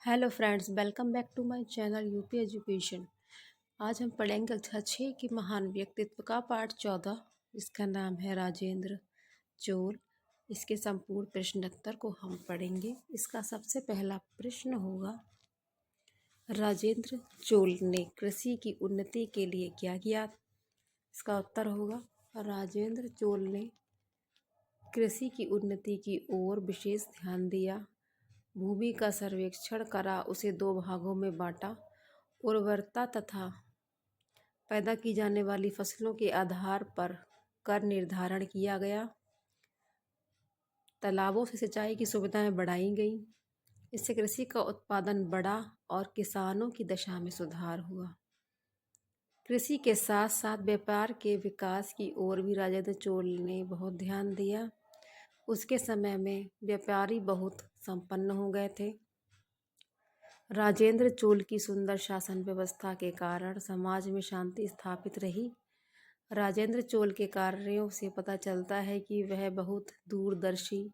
Hello friends, welcome back to my channel UP education. आज हम पढ़ेंगे कक्षा 6 की महान व्यक्तित्व का पाठ 14। इसका नाम है राजेंद्र चोल। इसके संपूर्ण प्रश्नोत्तर को हम पढ़ेंगे। इसका सबसे पहला प्रश्न होगा, राजेंद्र चोल ने कृषि की उन्नति के लिए क्या किया? इसका उत्तर होगा, राजेंद्र चोल ने कृषि की उन्नति की ओर विशेष ध्यान दिया। भूमि का सर्वेक्षण करा, उसे 2 भागों में बांटा। उर्वरता तथा पैदा की जाने वाली फसलों के आधार पर कर निर्धारण किया गया। तालाबों से सिंचाई की सुविधाएं बढ़ाई गई। इससे कृषि का उत्पादन बढ़ा और किसानों की दशा में सुधार हुआ। कृषि के साथ साथ व्यापार के विकास की ओर भी राजेंद्र चोल ने बहुत ध्यान दिया। उसके समय में व्यापारी बहुत संपन्न हो गए थे। राजेंद्र चोल की सुंदर शासन व्यवस्था के कारण समाज में शांति स्थापित रही। राजेंद्र चोल के कार्यों से पता चलता है कि वह बहुत दूरदर्शी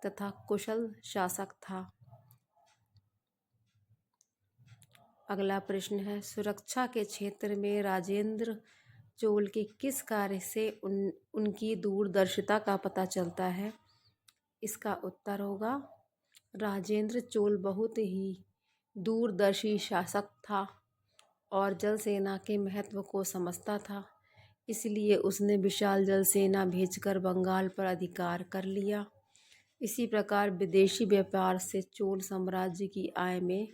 तथा कुशल शासक था। अगला प्रश्न है, सुरक्षा के क्षेत्र में राजेंद्र चोल के किस कार्य से उनकी दूरदर्शिता का पता चलता है? इसका उत्तर होगा, राजेंद्र चोल बहुत ही दूरदर्शी शासक था और जल सेना के महत्व को समझता था। इसलिए उसने विशाल जल सेना भेजकर बंगाल पर अधिकार कर लिया। इसी प्रकार विदेशी व्यापार से चोल साम्राज्य की आय में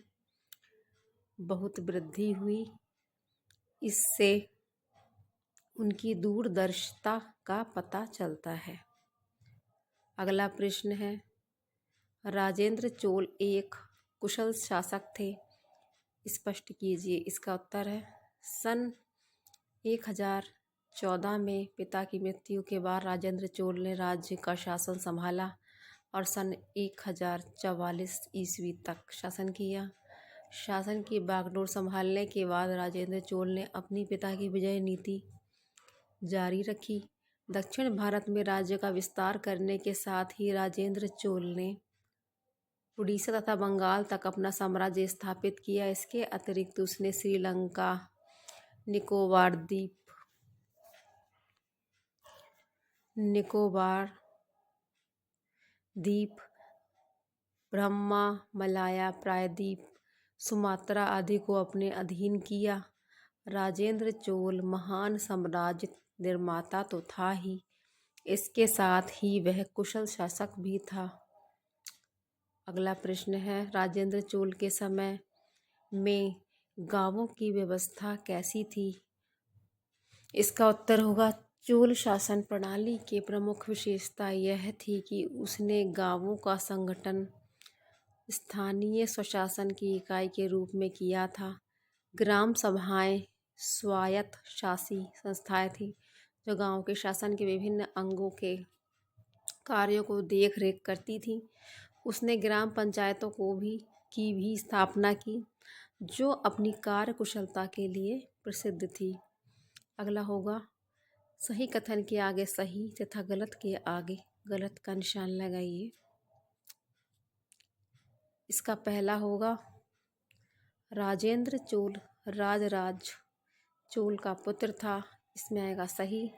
बहुत वृद्धि हुई। इससे उनकी दूरदर्शिता का पता चलता है। अगला प्रश्न है, राजेंद्र चोल एक कुशल शासक थे, स्पष्ट कीजिए। इसका उत्तर है, सन 1014 में पिता की मृत्यु के बाद राजेंद्र चोल ने राज्य का शासन संभाला और सन 1044 ईस्वी तक शासन किया। शासन की बागडोर संभालने के बाद राजेंद्र चोल ने अपनी पिता की विजय नीति जारी रखी। दक्षिण भारत में राज्य का विस्तार करने के साथ ही राजेंद्र चोल ने उड़ीसा तथा बंगाल तक अपना साम्राज्य स्थापित किया। इसके अतिरिक्त उसने श्रीलंका, निकोबार द्वीप, ब्रह्मा, मलाया प्रायद्वीप, सुमात्रा आदि को अपने अधीन किया। राजेंद्र चोल महान साम्राज्य निर्माता तो था ही, इसके साथ ही वह कुशल शासक भी था। अगला प्रश्न है, राजेंद्र चोल के समय में गांवों की व्यवस्था कैसी थी? इसका उत्तर होगा, चोल शासन प्रणाली की प्रमुख विशेषता यह थी कि उसने गांवों का संगठन स्थानीय स्वशासन की इकाई के रूप में किया था। ग्राम सभाएं स्वायत्त शासी संस्थाएं थीं जो गांव के शासन के विभिन्न अंगों के कार्यों को देख रेख करती थीं। उसने ग्राम पंचायतों की भी स्थापना की, जो अपनी कार्य कुशलता के लिए प्रसिद्ध थी। अगला होगा, सही कथन के आगे सही तथा गलत के आगे गलत का निशान लगाइए। इसका पहला होगा, राजेंद्र चोल राजराज चोल का पुत्र था। इसमें आएगा सही।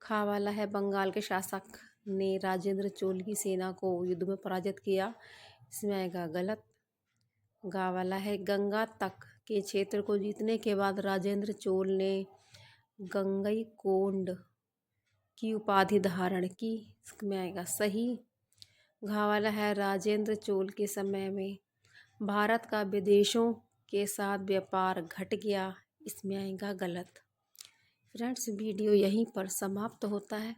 खा वाला है, बंगाल के शासक ने राजेंद्र चोल की सेना को युद्ध में पराजित किया। इसमें आएगा गलत। गा वाला है, गंगा तक के क्षेत्र को जीतने के बाद राजेंद्र चोल ने गंगईकोंड की उपाधि धारण की। इसमें आएगा सही। घा वाला है, राजेंद्र चोल के समय में भारत का विदेशों के साथ व्यापार घट गया। इसमें आएगा गलत। फ्रेंड्स, वीडियो यहीं पर समाप्त होता है।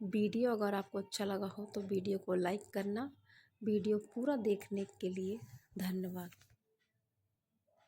वीडियो अगर आपको अच्छा लगा हो तो वीडियो को लाइक करना। वीडियो पूरा देखने के लिए धन्यवाद।